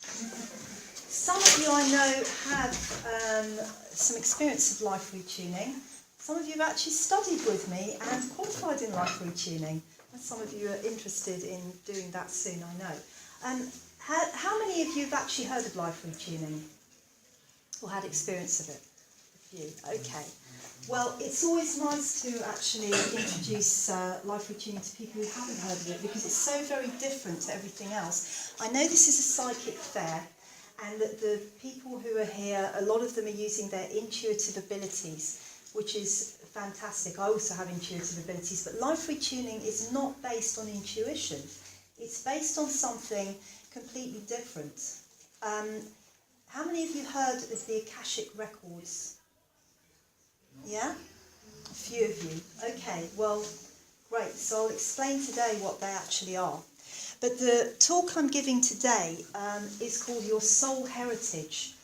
Some of you I know have some experience of life retuning. Some of you have actually studied with me and qualified in life retuning. And some of you are interested in doing that soon, I know. How many of you have actually heard of life retuning? Or had experience of it? A few, okay. Well, it's always nice to actually introduce life retuning to people who haven't heard of it, because it's so very different to everything else. I know this is a psychic fair, and that the people who are here, a lot of them are using their intuitive abilities, which is fantastic. I also have intuitive abilities, but life retuning is not based on intuition. It's based on something completely different. How many of you heard of the Akashic records? Yeah? A few of you. Okay, well, great. So I'll explain today what they actually are. But the talk I'm giving today is called Your Soul Heritage,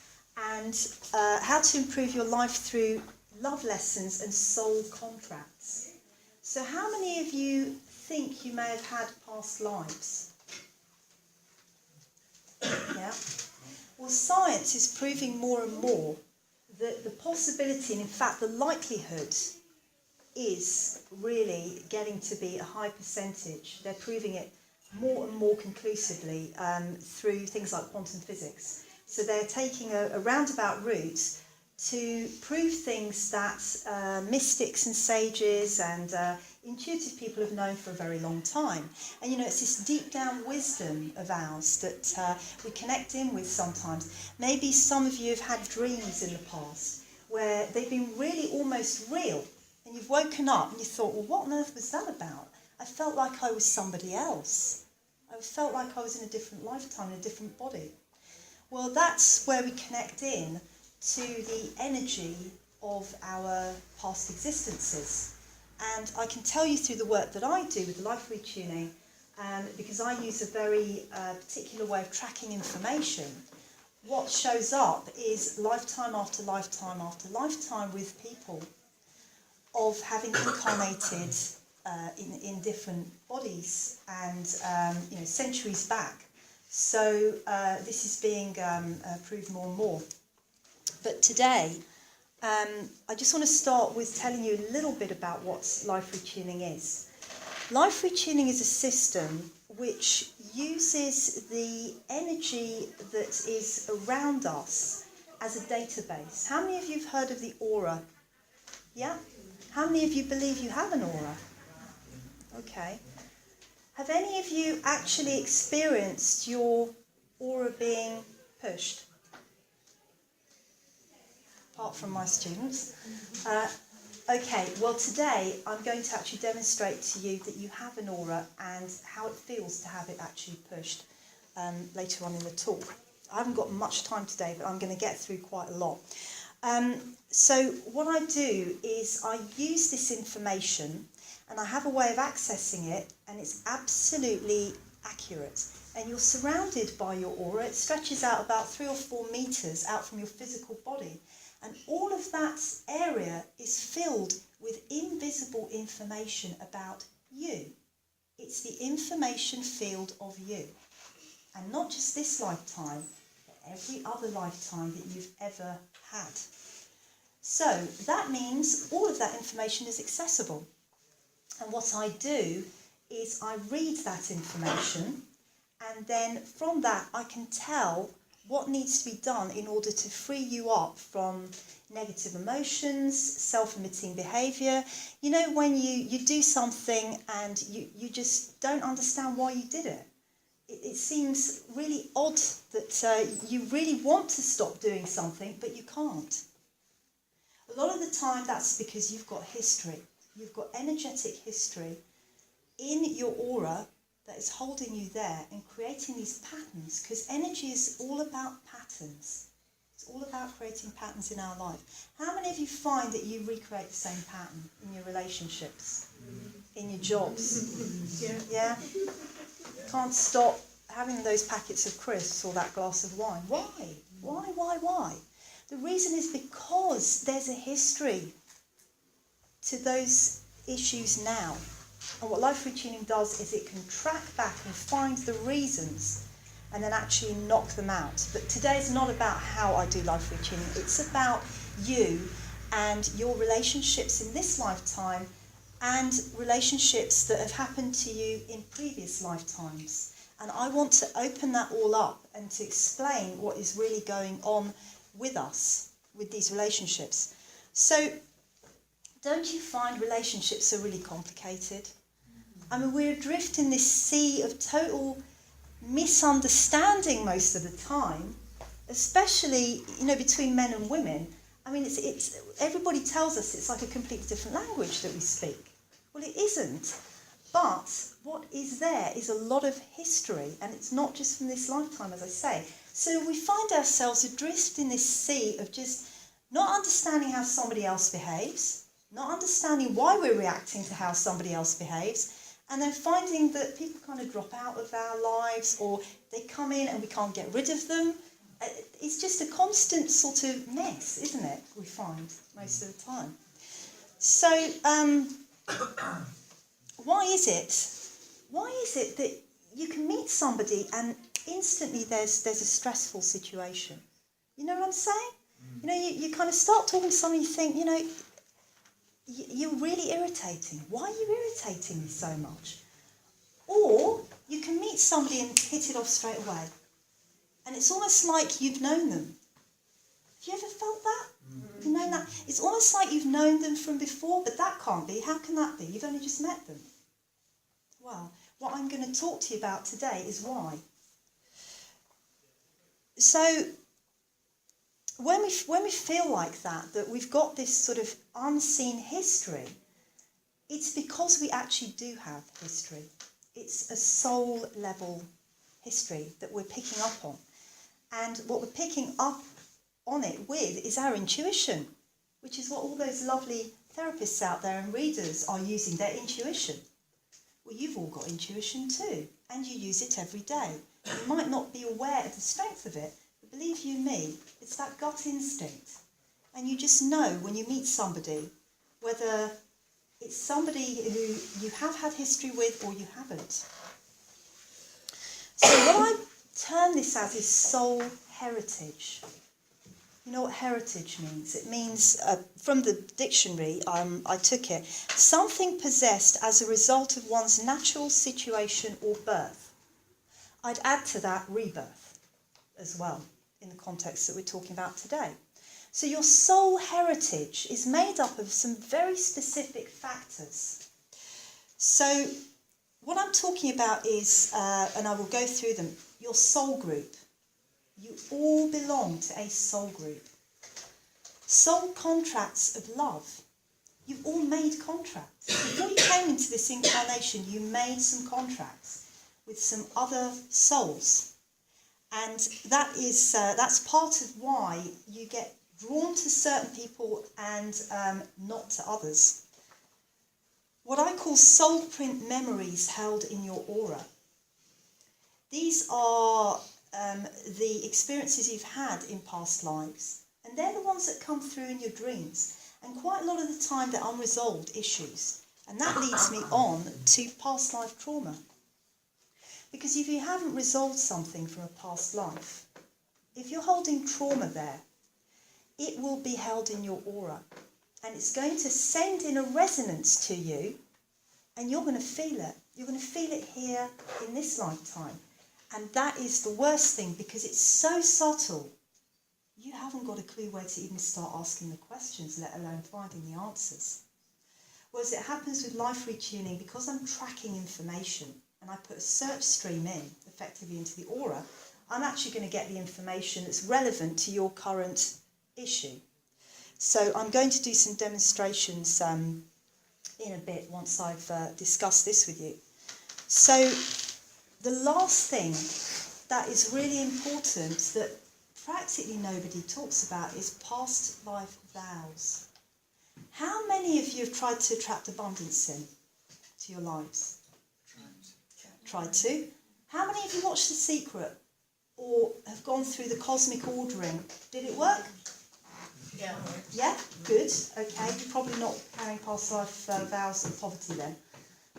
and how to improve your life through love lessons and soul contracts. So how many of you think you may have had past lives? Yeah? Well, science is proving more and more that the possibility, and in fact the likelihood, is really getting to be a high percentage. They're proving it more and more conclusively through things like quantum physics. So they're taking a roundabout route to prove things that mystics and sages and intuitive people have known for a very long time. And you know, it's this deep down wisdom of ours that we connect in with sometimes. Maybe some of you have had dreams in the past where they've been really almost real, and you've woken up and you thought, well, what on earth was that about? I felt like I was somebody else. I felt like I was in a different lifetime, in a different body. Well, that's where we connect in to the energy of our past existences. And I can tell you through the work that I do with life retuning, because I use a very particular way of tracking information, what shows up is lifetime after lifetime after lifetime with people of having incarnated in different bodies and centuries back. So this is being proved more and more. But today, I just want to start with telling you a little bit about what life retuning is. Life retuning is a system which uses the energy that is around us as a database. How many of you have heard of the aura? Yeah? How many of you believe you have an aura? Okay. Have any of you actually experienced your aura being pushed? Apart from my students. Okay, well today I'm going to actually demonstrate to you that you have an aura and how it feels to have it actually pushed later on in the talk. I haven't got much time today, but I'm going to get through quite a lot. So what I do is I use this information, and I have a way of accessing it, and it's absolutely accurate. And you're surrounded by your aura. It stretches out about 3 or 4 meters out from your physical body. And all of that area is filled with invisible information about you. It's the information field of you. And not just this lifetime, but every other lifetime that you've ever had. So that means all of that information is accessible. And what I do is I read that information, and then from that I can tell what needs to be done in order to free you up from negative emotions, self-limiting behaviour. You know, when you do something and you just don't understand why you did it. It seems really odd that you really want to stop doing something, but you can't. A lot of the time that's because you've got history. You've got energetic history in your aura that is holding you there and creating these patterns, because energy is all about patterns. It's all about creating patterns in our life. How many of you find that you recreate the same pattern in your relationships, in your jobs? Yeah? Can't stop having those packets of crisps or that glass of wine. Why? Why? The reason is because there's a history to those issues now. And what life retuning does is it can track back and find the reasons and then actually knock them out. But today is not about how I do life retuning. It's about you and your relationships in this lifetime and relationships that have happened to you in previous lifetimes. And I want to open that all up and to explain what is really going on with us, with these relationships. So, don't you find relationships are really complicated? I mean, we're adrift in this sea of total misunderstanding most of the time, especially, between men and women. I mean, it's everybody tells us it's like a completely different language that we speak. Well, it isn't. But what is there is a lot of history, and it's not just from this lifetime, as I say. So we find ourselves adrift in this sea of just not understanding how somebody else behaves, not understanding why we're reacting to how somebody else behaves, and then finding that people kind of drop out of our lives, or they come in and we can't get rid of them. It's just a constant sort of mess, isn't it, we find most of the time. So, why is it that you can meet somebody and instantly there's a stressful situation? You know what I'm saying? You kind of start talking to somebody, you think, you're really irritating. Why are you irritating me so much? Or you can meet somebody and hit it off straight away. And it's almost like you've known them. Have you ever felt that? Have you known that? It's almost like you've known them from before, but that can't be. How can that be? You've only just met them. Well, what I'm going to talk to you about today is why. So, when we feel like that we've got this sort of unseen history, it's because we actually do have history. It's a soul level history that we're picking up on. And what we're picking up on it with is our intuition, which is what all those lovely therapists out there and readers are using, their intuition. Well, you've all got intuition too, and you use it every day. You might not be aware of the strength of it, but believe you me, it's that gut instinct. And you just know when you meet somebody, whether it's somebody who you have had history with or you haven't. So what I term this as is soul heritage. You know what heritage means? It means, from the dictionary, I took it, something possessed as a result of one's natural situation or birth. I'd add to that rebirth as well, in the context that we're talking about today. So your soul heritage is made up of some very specific factors. So what I'm talking about is, and I will go through them, your soul group. You all belong to a soul group. Soul contracts of love. You've all made contracts. Before you came into this incarnation, you made some contracts with some other souls. And that's part of why you get drawn to certain people and not to others. What I call soul print memories held in your aura. These are the experiences you've had in past lives, and they're the ones that come through in your dreams, and quite a lot of the time they're unresolved issues, and that leads me on to past life trauma. Because if you haven't resolved something from a past life, if you're holding trauma there, it will be held in your aura, and it's going to send in a resonance to you, and you're going to feel it. You're going to feel it here in this lifetime. And that is the worst thing, because it's so subtle, you haven't got a clue where to even start asking the questions, let alone finding the answers. Whereas it happens with life retuning, because I'm tracking information, and I put a search stream in, effectively into the aura, I'm actually going to get the information that's relevant to your current issue. So I'm going to do some demonstrations in a bit once I've discussed this with you. So the last thing that is really important that practically nobody talks about is past life vows. How many of you have tried to attract abundance into your lives? Tried to. How many of you watched The Secret or have gone through the cosmic ordering? Did it work? Yeah. Yeah? Good. Okay. You're probably not carrying past life vows of poverty then.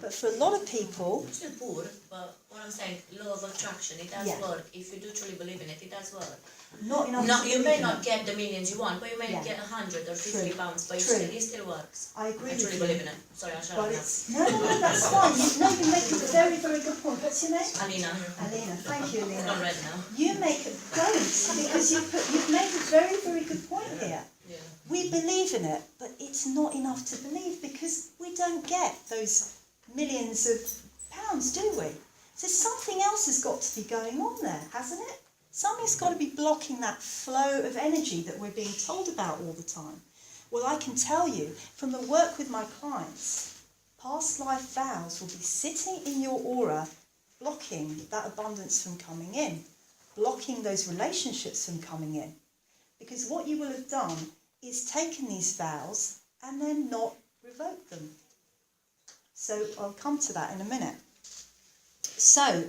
But for a lot of people... I'm still poor, but what I'm saying, law of attraction, it does Yeah. work. If you do truly believe in it, it does work. Not enough. No, to you believe may in not it. get the millions you want, but you may Yeah. get 100 or 50 True. pounds, but True. it still works. I agree I with truly you. believe in it. Sorry, I'll shut But up now. it's no, that's fine. You make a very, very good point. What's your name? Alina. Alina. Thank you, It's Alina. gone red now. You make it great because you've made a very, very good point here. Yeah. We believe in it, but it's not enough to believe because we don't get those millions of pounds, do we? So something else has got to be going on there, hasn't it? Something's got to be blocking that flow of energy that we're being told about all the time. Well, I can tell you from the work with my clients, past life vows will be sitting in your aura, blocking that abundance from coming in, blocking those relationships from coming in. Because what you will have done is taken these vows and then not revoked them. So I'll come to that in a minute. So,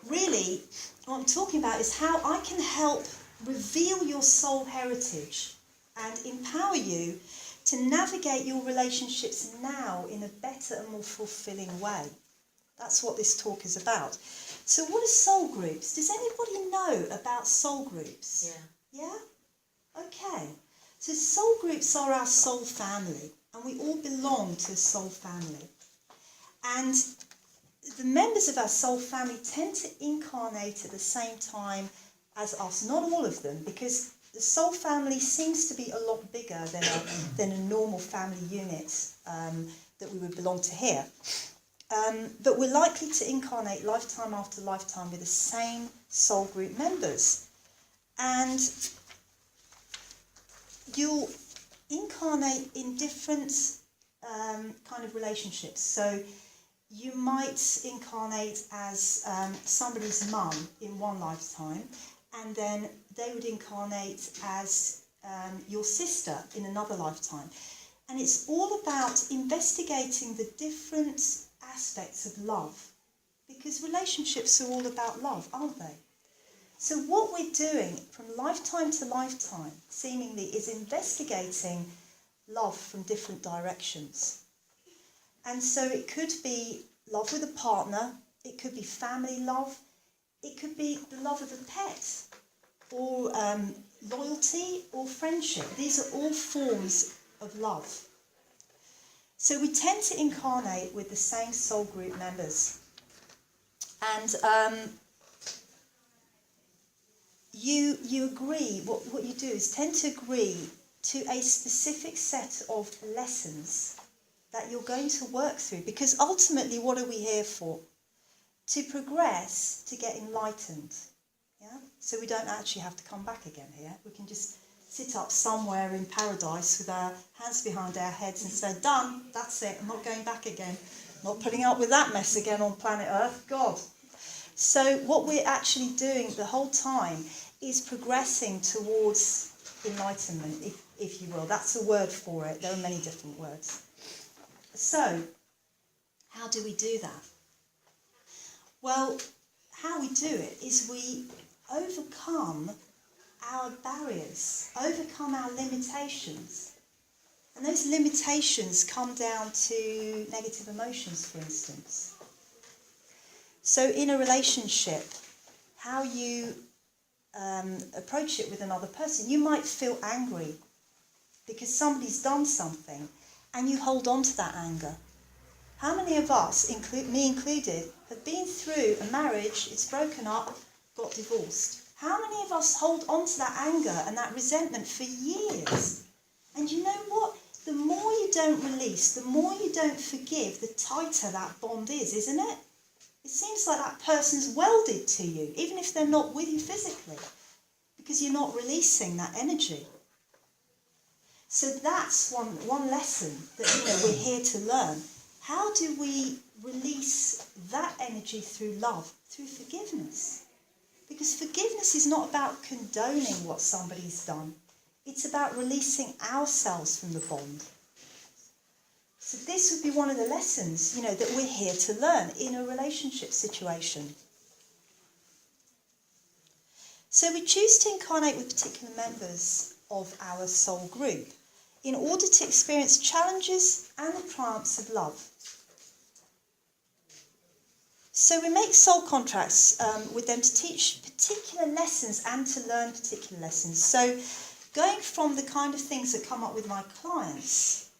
really, what I'm talking about is how I can help reveal your soul heritage and empower you to navigate your relationships now in a better and more fulfilling way. That's what this talk is about. So what are soul groups? Does anybody know about soul groups? Yeah. Yeah? Okay. So soul groups are our soul family, and we all belong to a soul family. And the members of our soul family tend to incarnate at the same time as us. Not all of them, because the soul family seems to be a lot bigger than a normal family unit that we would belong to here. But we're likely to incarnate lifetime after lifetime with the same soul group members. And you'll incarnate in different kind of relationships. So you might incarnate as somebody's mum in one lifetime, and then they would incarnate as your sister in another lifetime. And it's all about investigating the different aspects of love, because relationships are all about love, aren't they? So what we're doing from lifetime to lifetime, seemingly, is investigating love from different directions. And so it could be love with a partner, it could be family love, it could be the love of a pet, or loyalty or friendship. These are all forms of love. So we tend to incarnate with the same soul group members. And you agree, what you do is tend to agree to a specific set of lessons that you're going to work through, because ultimately what are we here for? To progress, to get enlightened. Yeah? So we don't actually have to come back again here. We can just sit up somewhere in paradise with our hands behind our heads and say, done, that's it, I'm not going back again. Not putting up with that mess again on planet Earth, God. So what we're actually doing the whole time is progressing towards enlightenment, if you will. That's a word for it. There are many different words. So, how do we do that? Well, how we do it is we overcome our barriers, overcome our limitations. And those limitations come down to negative emotions, for instance. So in a relationship, how you approach it with another person, you might feel angry because somebody's done something and you hold on to that anger. How many of us, me included, have been through a marriage, it's broken up, got divorced? How many of us hold on to that anger and that resentment for years? And you know what? The more you don't release, the more you don't forgive, the tighter that bond is, isn't it? It seems like that person's welded to you, even if they're not with you physically, because you're not releasing that energy. So that's one lesson that we're here to learn. How do we release that energy through love, through forgiveness? Because forgiveness is not about condoning what somebody's done. It's about releasing ourselves from the bond. So this would be one of the lessons, that we're here to learn in a relationship situation. So we choose to incarnate with particular members of our soul group in order to experience challenges and the triumphs of love. So we make soul contracts with them to teach particular lessons and to learn particular lessons. So going from the kind of things that come up with my clients,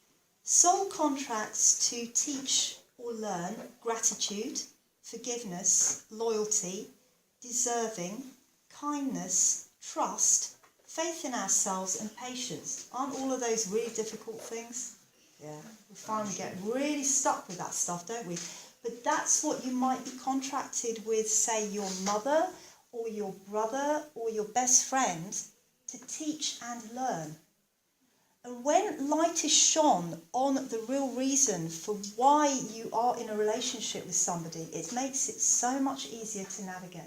soul contracts to teach or learn gratitude, forgiveness, loyalty, deserving, kindness, trust, faith in ourselves and patience. Aren't all of those really difficult things? Yeah, we finally get really stuck with that stuff, don't we? But that's what you might be contracted with, say, your mother or your brother or your best friend to teach and learn. And when light is shone on the real reason for why you are in a relationship with somebody, it makes it so much easier to navigate.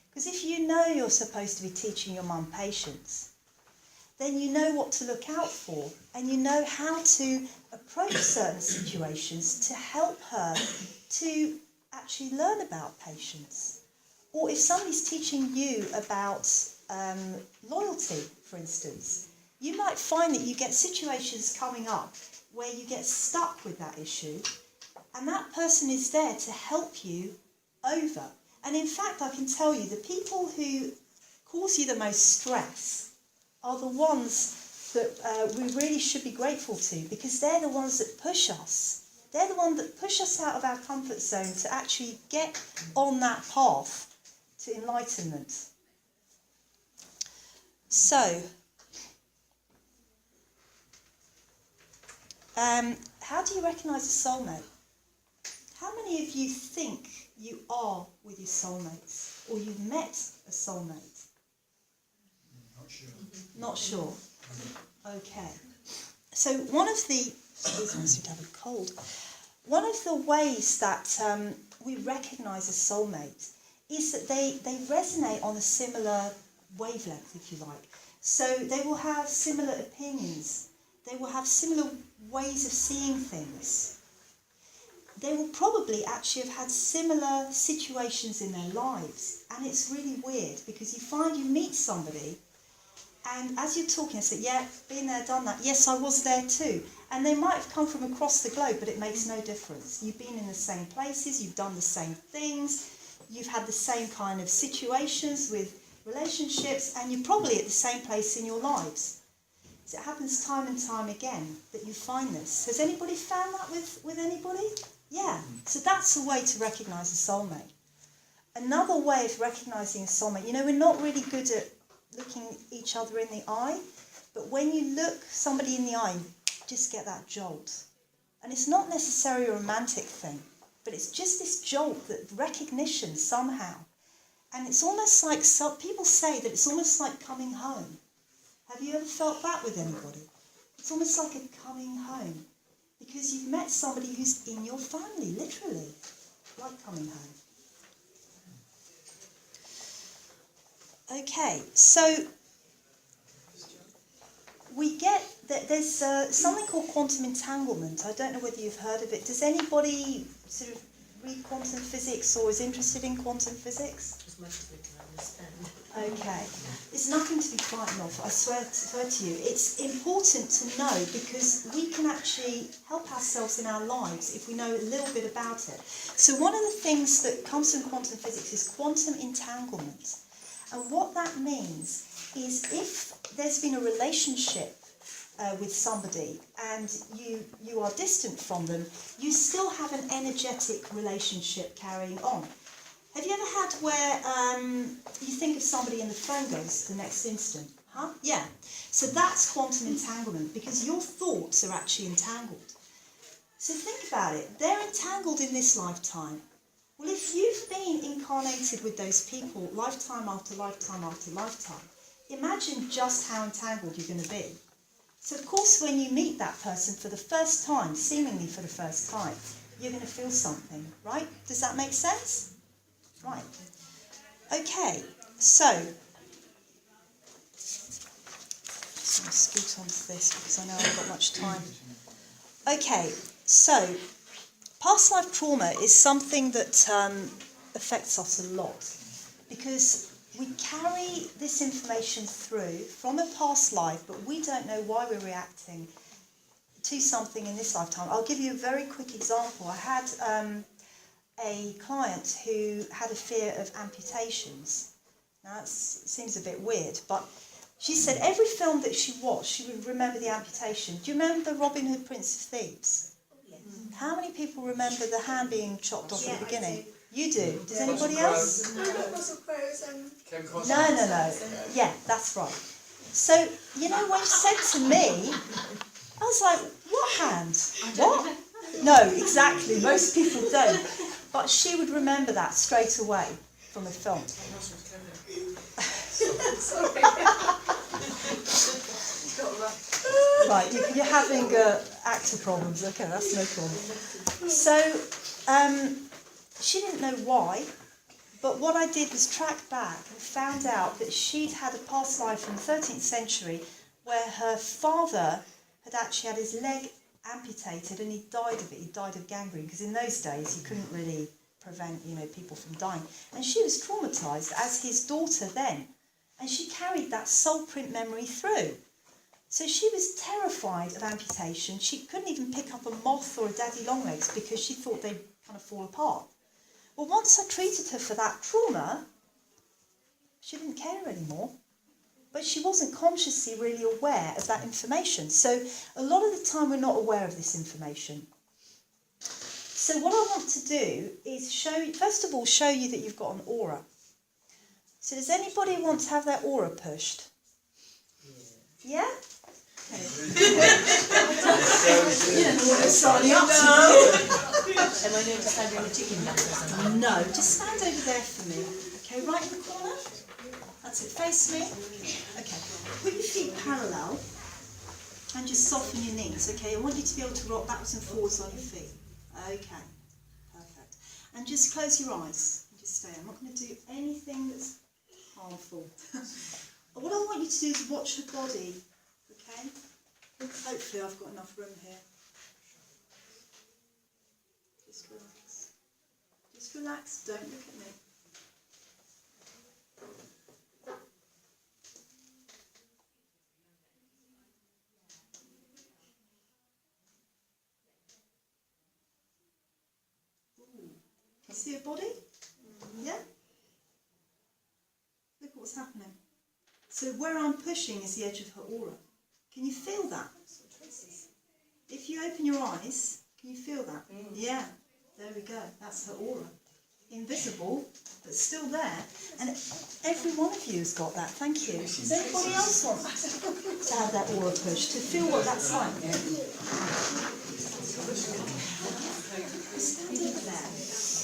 Because if you know you're supposed to be teaching your mum patience, then you know what to look out for and you know how to approach certain situations to help her to actually learn about patience. Or if somebody's teaching you about loyalty, for instance, you might find that you get situations coming up where you get stuck with that issue and that person is there to help you over. And in fact, I can tell you, the people who cause you the most stress are the ones that we really should be grateful to, because they're the ones that push us. They're the ones that push us out of our comfort zone to actually get on that path to enlightenment. So, how do you recognise a soulmate? How many of you think you are with your soulmates, or you've met a soulmate? Not sure. Not sure. Okay. So one of the, excuse me, I seem to have a cold. One of the ways that we recognise a soulmate is that they resonate on a similar wavelength, if you like. So they will have similar opinions. They will have similar ways of seeing things. They will probably actually have had similar situations in their lives. And it's really weird because you find you meet somebody and as you're talking, I say, yeah, been there, done that. Yes, I was there too. And they might have come from across the globe, but it makes no difference. You've been in the same places, you've done the same things, you've had the same kind of situations with relationships, and you're probably at the same place in your lives. So it happens time and time again that you find this. Has anybody found that with anybody? Yeah. So that's a way to recognise a soulmate. Another way of recognising a soulmate, you know, we're not really good at looking each other in the eye, but when you look somebody in the eye, you just get that jolt. And it's not necessarily a romantic thing, but it's just this jolt, that recognition somehow. And it's almost like, some people say that it's almost like coming home. Have you ever felt that with anybody? It's almost like a coming home, because you've met somebody who's in your family, literally, like coming home. Okay, so we get that there's something called quantum entanglement. I don't know whether you've heard of it. Does anybody sort of read quantum physics or is interested in quantum physics? As much as we can understand. Okay. It's nothing to be frightened of, I swear to you. It's important to know because we can actually help ourselves in our lives if we know a little bit about it. So one of the things that comes from quantum physics is quantum entanglement. And what that means is if there's been a relationship with somebody and you are distant from them, you still have an energetic relationship carrying on. Have you ever had where you think of somebody and the phone goes the next instant? Huh? Yeah. So that's quantum entanglement because your thoughts are actually entangled. So think about it. They're entangled in this lifetime. Well, if you've been incarnated with those people lifetime after lifetime after lifetime, imagine just how entangled you're going to be. So, of course, when you meet that person for the first time, seemingly for the first time, you're going to feel something, right? Does that make sense? Right. Okay, so, just going to scoot onto this because I know I haven't got much time. Okay, so, past life trauma is something that affects us a lot because we carry this information through from a past life, but we don't know why we're reacting to something in this lifetime. I'll give you a very quick example. I had a client who had a fear of amputations. Now that seems a bit weird, but she said every film that she watched, she would remember the amputation. Do you remember Robin Hood, Prince of Thieves? Yes. How many people remember the hand being chopped off at the beginning? I do. You do. Does Yeah. anybody else? Russell Crowe's Ken No, Costner. no, no. Yeah, that's right. So, you know, when she said to me, I was like, what hand? What? No, exactly. Most people don't. But she would remember that straight away from the film. sorry. Right, you're having actor problems. Okay, that's no problem. So, she didn't know why, but what I did was track back and found out that she'd had a past life in the 13th century where her father had actually had his leg amputated and he died of it. He died of gangrene, because in those days you couldn't really prevent, you know, people from dying. And she was traumatised as his daughter then, and she carried that soul print memory through. So she was terrified of amputation. She couldn't even pick up a moth or a daddy longlegs because she thought they'd kind of fall apart. Well, once I treated her for that trauma, she didn't care anymore. But she wasn't consciously really aware of that information. So a lot of the time we're not aware of this information. So what I want to do is show you, first of all, show you that you've got an aura. So does anybody want to have their aura pushed? Yeah? Signing up to Am I going to stand in the chicken box or something? No, just stand over there for me. Okay, right in the corner. That's it, face me. Okay, put your feet parallel and just soften your knees. Okay, I want you to be able to rock backwards and forwards on your feet. Okay, perfect. And just close your eyes and just stay. I'm not going to do anything that's harmful. What I want you to do is watch your body. Okay? Hopefully I've got enough room here. Just relax. Just relax, don't look at me. Ooh. Can you see your body? Yeah? Look what's happening. So where I'm pushing is the edge of her aura. Can you feel that? If you open your eyes, can you feel that? Yeah, there we go. That's her aura. Invisible, but still there. And every one of you has got that. Thank you. Does anybody else want to have that aura pushed, to feel what that's like? Stand over there.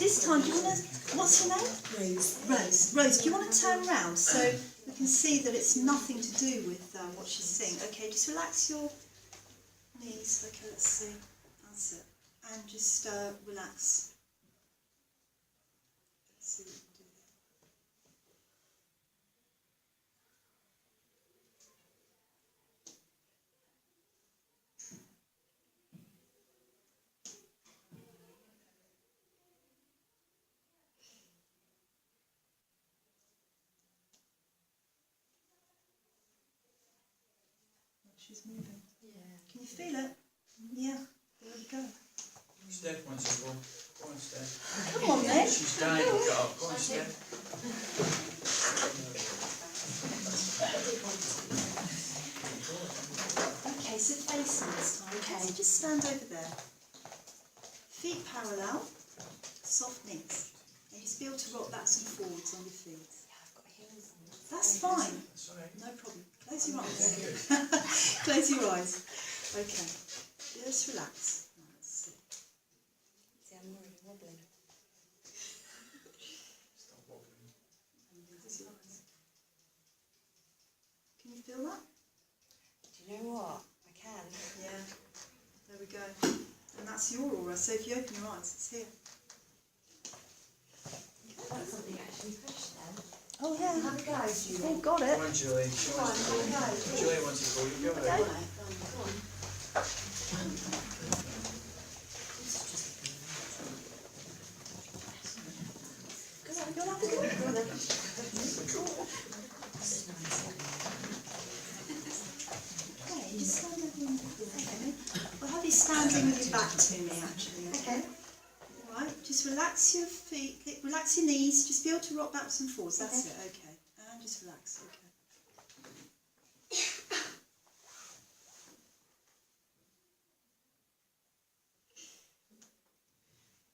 This time, do you want to, what's your name? Rose. Rose. Rose, do you want to turn around so we can see that it's nothing to do with what she's saying? Okay, just relax your knees. Okay, let's see. That's it. And just relax. Let's see what we can do there. She's moving. Yeah. Can you feel it? Yeah. There we go. Steph wants to go. Go on, Steph. Come on then. She's dying to get up. Go on, Steph. Okay, so facing this time. Okay, so just stand over there. Feet parallel, soft knees. And just be able to rock backs and forwards on your feet. I've got heels on. That's fine. That's all right. No problem. Close your eyes. Close your eyes. Okay. Just relax. Let's see. See, I'm already wobbling. Stop wobbling. Close your eyes. Can you feel that? Do you know what? I can. Yeah. There we go. And that's your aura. So if you open your eyes, it's here. That's something actually pushed then. Oh yeah. Have a go, Julie. Oh, got it. Come on, Julie. She Come on, wants to go. have a go. Julie wants to go. You go Go ahead. on, go on. You'll have to go. Go on then. Okay, just stand over in the corner. I'll have you standing with your back to me, actually. Okay. All right. Just just relax your feet, relax your knees, just be able to rock backwards and forwards, that's it, okay. And just relax, okay.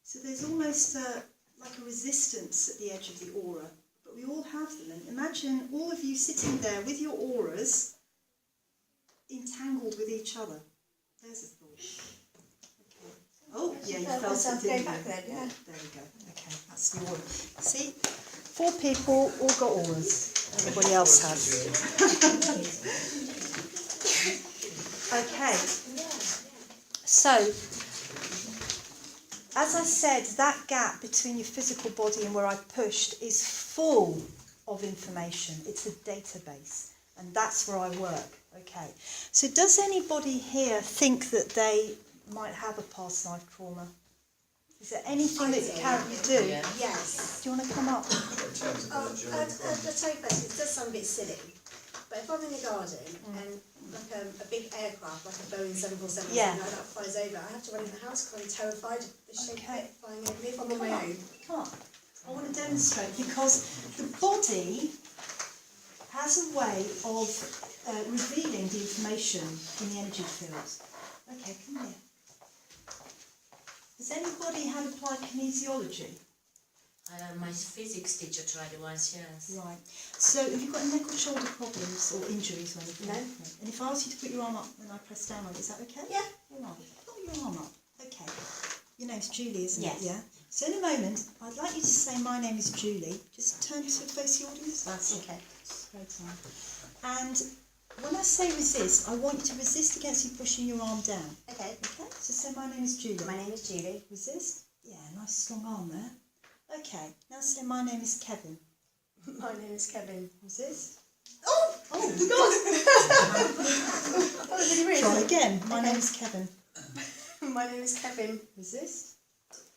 So there's almost like a resistance at the edge of the aura, but we all have them. And imagine all of you sitting there with your auras entangled with each other. There's a thought. Okay. Oh, yeah, you felt it, didn't you? back then, yeah. There we go. Okay, that's the aura. See, 4 people all got auras. Everybody else has. Okay. So, as I said, that gap between your physical body and where I pushed is full of information. It's a database, and that's where I work. Okay. So does anybody here think that they might have a past life trauma? Is there anything that you do? Yeah. Yes. Do you want to come up? I'll tell you first, it does sound a bit silly, but if I'm in the garden and like a big aircraft, like a Boeing 747 Yeah. like that flies over, I have to run in the house because I'm terrified of the shape of Okay. it flying over me if I'm on my own. Come on. I want to demonstrate because the body has a way of revealing the information in the energy field. Okay, come here. Has anybody had applied kinesiology? My physics teacher tried it once, yes. Right. So have you got neck or shoulder problems or injuries or anything? No. And if I ask you to put your arm up when I press down on it, is that okay? Yeah. All right. Put your arm up. Okay. Your name's Julie, isn't Yes. it? Yeah. So in a moment, I'd like you to say, "My name is Julie." Just turn to face the audience. That's okay. Great time. And when I say resist, I want you to resist against you pushing your arm down. Okay. Okay? So say, "My name is Julie." My name is Julie. Resist. Yeah, nice strong arm there. Okay. Now say, "My name is Kevin." My name is Kevin. Resist. Oh! Oh, That was really weird. try again. My Okay. name is Kevin. My name is Kevin. Resist.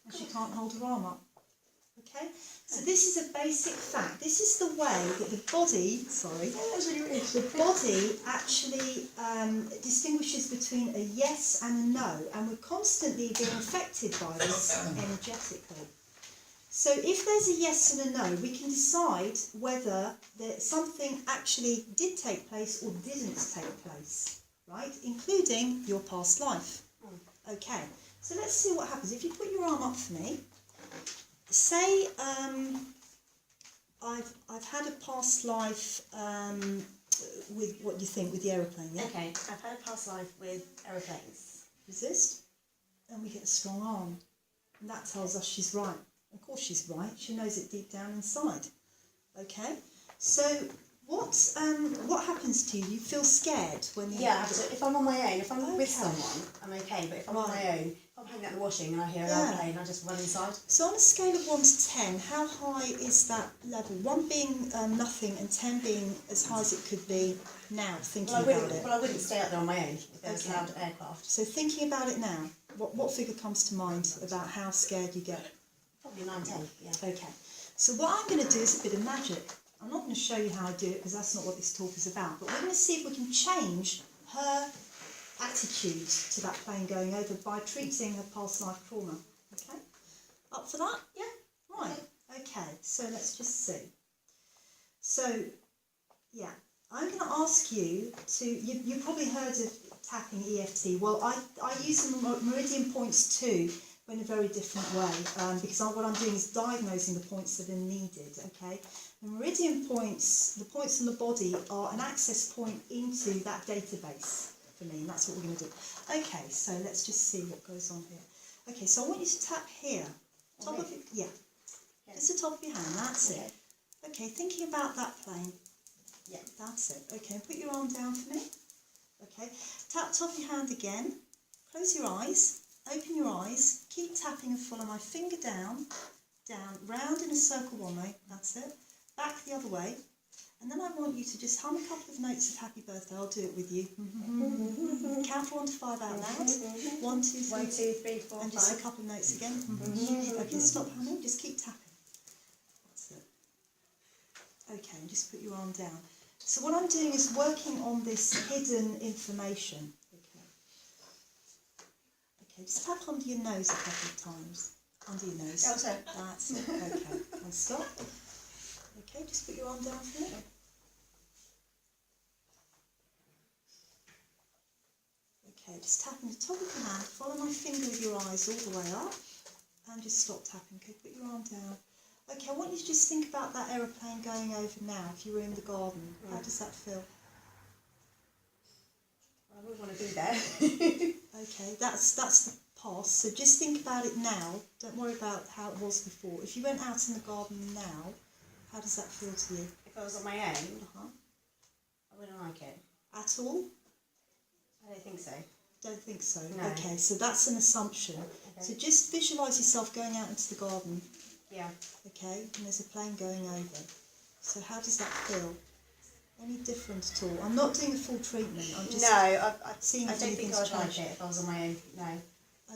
And she can't hold her arm up. Okay? So this is a basic fact. This is the way that the body, That was really weird. the body actually distinguishes between a yes and a no, and we're constantly being affected by this energetically. So if there's a yes and a no, we can decide whether something actually did take place or didn't take place, right? Including your past life. Okay, so let's see what happens. If you put your arm up for me, say I've had a past life with what you think with the aeroplane, yeah? Okay, I've had a past life with aeroplanes. Resist, and we get a strong arm, and that tells us she's right. Of course she's right. She knows it deep down inside. Okay, so what happens to you? You feel scared when you Yeah, so if I'm on my own, if I'm with Okay. someone, I'm okay, but if I'm on my own, if I'm hanging out in the washing and I hear an Yeah. aeroplane, I just run inside. So on a scale of 1 to 10, how high is that level? 1 being nothing and 10 being as high as it could be now, thinking about it. I wouldn't stay out there on my own if there was Okay. loud aircraft. So thinking about it now, what figure comes to mind about how scared you get? Probably 9, 10, yeah. Okay, so what I'm going to do is a bit of magic. I'm not going to show you how I do it because that's not what this talk is about, but we're going to see if we can change her attitude to that plane going over by treating her past life trauma. Okay? Up for that? Yeah. Right. Okay, so let's just see. So, yeah, I'm going to ask you to, you've probably heard of tapping EFT. Well, I use the meridian points too, but in a very different way, because what I'm doing is diagnosing the points that are needed, okay? The meridian points, the points on the body, are an access point into that database for me, and that's what we're going to do. Okay, so let's just see what goes on here. Okay, so I want you to tap here. Top of your, yeah, just the top of your hand, that's Okay. it. Okay, thinking about that plane. Yeah, that's it. Okay, put your arm down for me. Okay, tap top of your hand again. Close your eyes. Open your eyes. Keep tapping and follow my finger down, round in a circle one way. That's it. Back the other way. And then I want you to just hum a couple of notes of happy birthday. I'll do it with you. Count from 1 to 5 out loud. 1, 2, 3. 1, 2, 3, 4, And 5. just a couple of notes again. Okay, stop humming. Just keep tapping. That's it. Okay, and just put your arm down. So what I'm doing is working on this hidden information. Okay, just tap onto your nose a couple of times. Under your nose. Oh, sorry. That's it. Okay. And stop. Okay, just put your arm down for me. Okay, just tapping the top of your hand. Follow my finger with your eyes all the way up. And just stop tapping. Okay, put your arm down. Okay, I want you to just think about that aeroplane going over now. If you were in the garden, how does that feel? I wouldn't want to be there. Okay, that's the past. So just think about it now. Don't worry about how it was before. If you went out in the garden now, how does that feel to you? If I was on my own, Uh-huh. I wouldn't like it. At all? I don't think so. Don't think so. No. Okay, so that's an assumption. Okay. So just visualise yourself going out into the garden. Yeah. Okay, and there's a plane going over. So how does that feel? Any different at all? I'm not doing a full treatment. I'm just seeing I if don't think anything's I would like changed. it if I was on my own. No.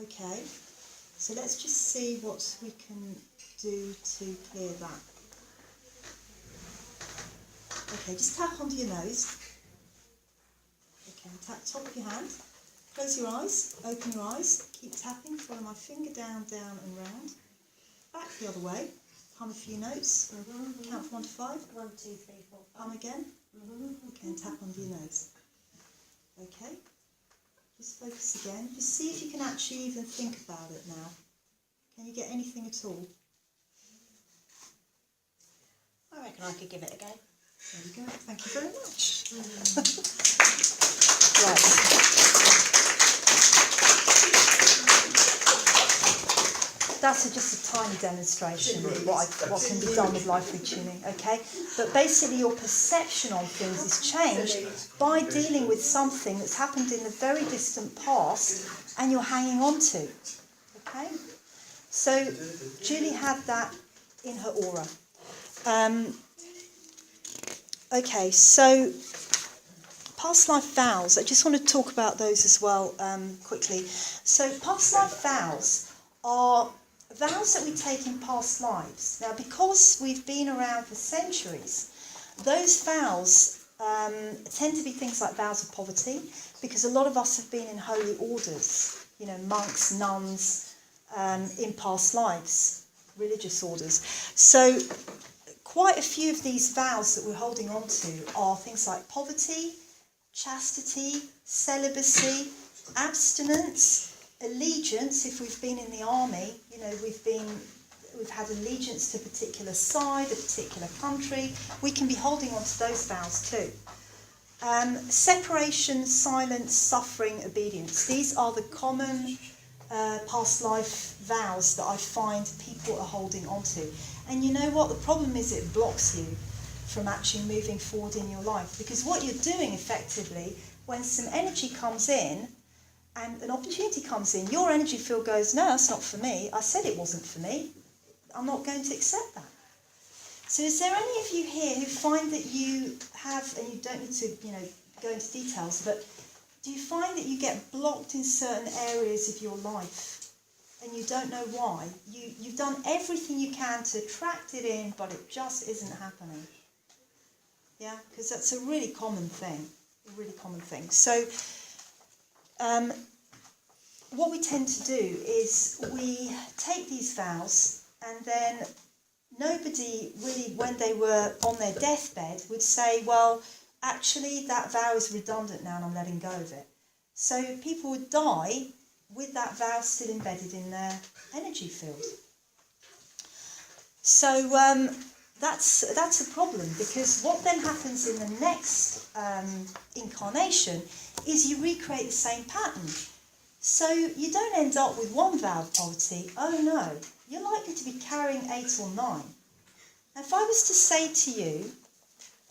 Okay, so let's just see what we can do to clear that. Okay, just tap onto your nose. Okay, tap top of your hand. Close your eyes, open your eyes, keep tapping, follow my finger down, down and round. Back the other way, hum a few notes, count from 1 to 5. 1, 2, 3, 4, 5. Hum again. Okay, and tap onto your nose. Okay, just focus again. Just see if you can actually even think about it now. Can you get anything at all? I reckon I could give it a go. There we go. Thank you very much. Right. That's just a tiny demonstration of what can be done with life retuning, okay? But basically your perception on things is changed by dealing with something that's happened in the very distant past and you're hanging on to, okay? So Julie had that in her aura. Okay, so past life vows, I just want to talk about those as well quickly. So past life vows are vows that we take in past lives. Now, because we've been around for centuries, those vows tend to be things like vows of poverty, because a lot of us have been in holy orders, you know, monks, nuns, in past lives, religious orders. So quite a few of these vows that we're holding on to are things like poverty, chastity, celibacy, abstinence, allegiance. If we've been in the army, you know, we've had allegiance to a particular side, a particular country. We can be holding on to those vows too. Separation, silence, suffering, obedience. These are the common past life vows that I find people are holding on to. And you know what? The problem is it blocks you from actually moving forward in your life. Because what you're doing effectively, when some energy comes in, and an opportunity comes in, your energy field goes, no, that's not for me. I said it wasn't for me. I'm not going to accept that. So is there any of you here who find that you have, and you don't need to, you know, go into details, but do you find that you get blocked in certain areas of your life and you don't know why? You've done everything you can to attract it in, but it just isn't happening. Yeah, because that's a really common thing. A really common thing. So what we tend to do is we take these vows, and then nobody really, when they were on their deathbed, would say, well, actually that vow is redundant now and I'm letting go of it. So people would die with that vow still embedded in their energy field. So that's a problem, because what then happens in the next incarnation is you recreate the same pattern. So you don't end up with one vow of poverty. Oh no, you're likely to be carrying 8 or 9. Now, if I was to say to you,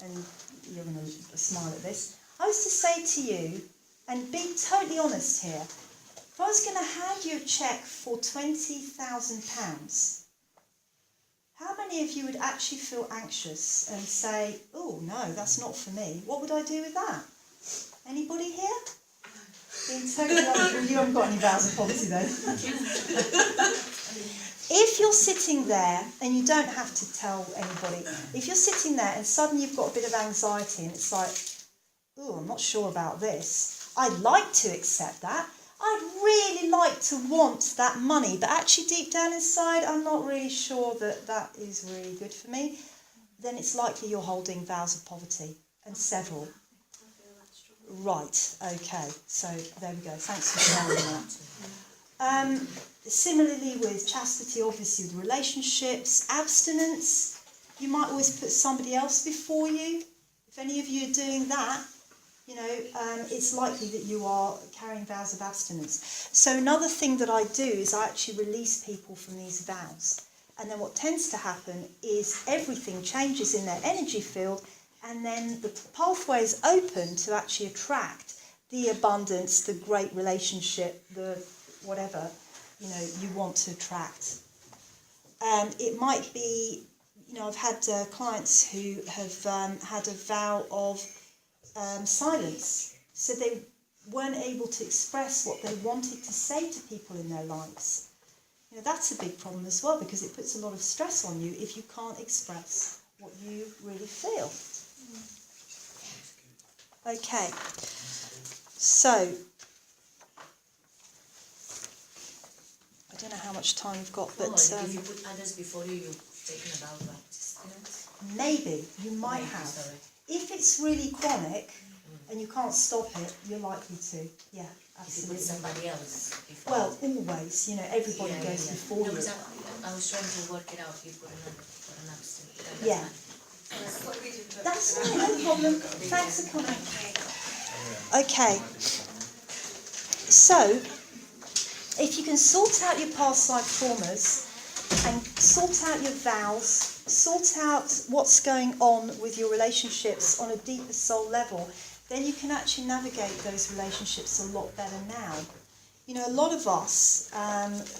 and you're going to smile at this, I was to say to you, and be totally honest here, if I was going to hand you a cheque for £20,000, how many of you would actually feel anxious and say, oh no, that's not for me? What would I do with that? Anybody here? Being totally honest, you haven't got any vows of poverty though. If you're sitting there, and you don't have to tell anybody, if you're sitting there and suddenly you've got a bit of anxiety and it's like, oh, I'm not sure about this. I'd like to accept that. I'd really like to want that money, but actually deep down inside, I'm not really sure that that is really good for me, then it's likely you're holding vows of poverty, and several. I feel that's strong. Right, okay, so there we go. Thanks for sharing that. Similarly with chastity, obviously with relationships, abstinence, you might always put somebody else before you. If any of you are doing that, it's likely that you are carrying vows of abstinence. So another thing that I do is I actually release people from these vows. And then what tends to happen is everything changes in their energy field, and then the pathway is open to actually attract the abundance, the great relationship, the whatever, you want to attract. It might be, I've had clients who have had a vow of silence, so they weren't able to express what they wanted to say to people in their lives. That's a big problem as well, because it puts a lot of stress on you if you can't express what you really feel. Okay, so I don't know how much time we've got, but if you put others before you, you've taken about practice. maybe you might Maybe, have. sorry. If it's really chronic and you can't stop it, you're likely to. Yeah, If you put absolutely. somebody else before. Well, always, everybody goes before No, you. 'cause I was trying to work it out. You put an abstinence. Yeah. That's fine, no problem. Thanks for coming. Okay. So, if you can sort out your past life traumas and sort out your vows, sort out what's going on with your relationships on a deeper soul level, then you can actually navigate those relationships a lot better now. A lot of us,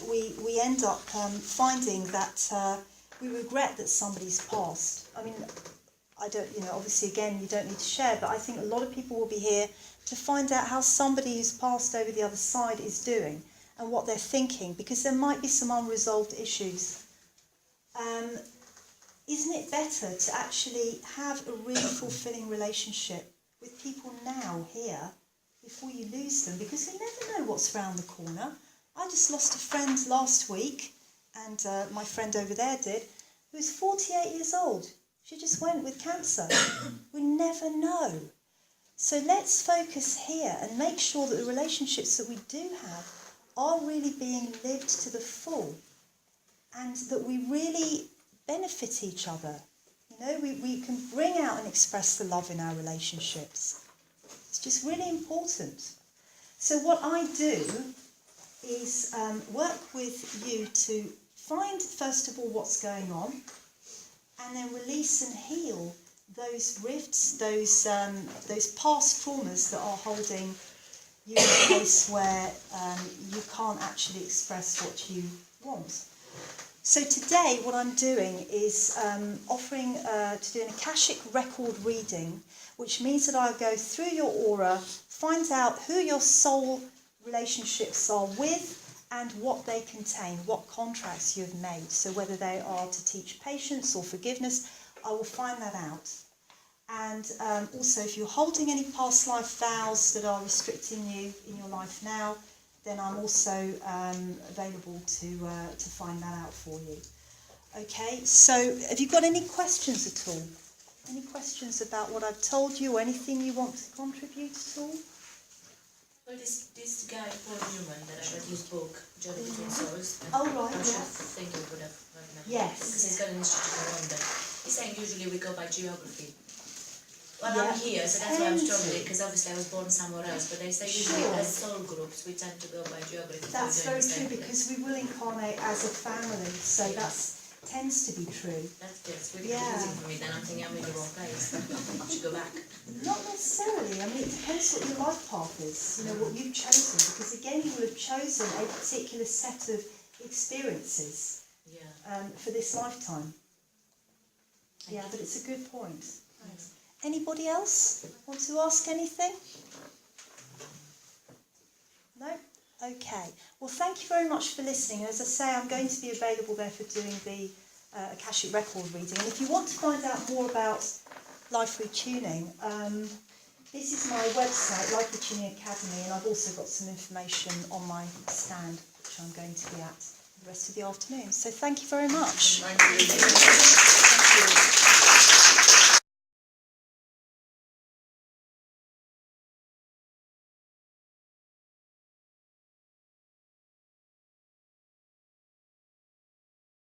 we end up finding that we regret that somebody's passed. I mean, I don't, obviously again, you don't need to share, but I think a lot of people will be here to find out how somebody who's passed over the other side is doing and what they're thinking, because there might be some unresolved issues. Isn't it better to actually have a really fulfilling relationship with people now, here, before you lose them? Because you never know what's round the corner. I just lost a friend last week, and my friend over there did, who was 48 years old. She just went with cancer. We never know. So let's focus here and make sure that the relationships that we do have are really being lived to the full, and that we really benefit each other. We can bring out and express the love in our relationships. It's just really important. So what I do is work with you to find, first of all, what's going on, and then release and heal those rifts, those past traumas that are holding you in a place where you can't actually express what you want. So today what I'm doing is offering to do an Akashic record reading, which means that I'll go through your aura, find out who your soul relationships are with and what they contain, what contracts you've made. So whether they are to teach patience or forgiveness, I will find that out. And also, if you're holding any past life vows that are restricting you in your life now, then I'm also available to find that out for you. Okay, so have you got any questions at all? Any questions about what I've told you, or anything you want to contribute at all? Well, this guy, Paul Newman, that I read his book, Journey Between Souls. Oh, right, I yeah. think you would have heard that. Yes. Because he's got an institute in London. He's saying usually we go by geography. Well, Yeah, I'm here, so that's why I'm tend to. struggling, because obviously I was born somewhere else, but they say usually Sure. as soul groups we tend to go by geography. That's We're very doing the true, same because we will incarnate as a family, so that tends to be true. That's good. It's really Yeah. confusing for me. Then I'm thinking I'm in the wrong place. I should go back. Not necessarily. I mean, it depends what your life path is, what you've chosen, because again, you will have chosen a particular set of experiences Yeah. for this lifetime. Yeah, but it's a good point. Thanks. Anybody else want to ask anything? No? Okay. Well, thank you very much for listening. As I say, I'm going to be available there for doing the Akashic record reading. And if you want to find out more about life retuning, This is my website, Life Retuning Academy, and I've also got some information on my stand, which I'm going to be at the rest of the afternoon. So thank you very much. Thank you. Thank you.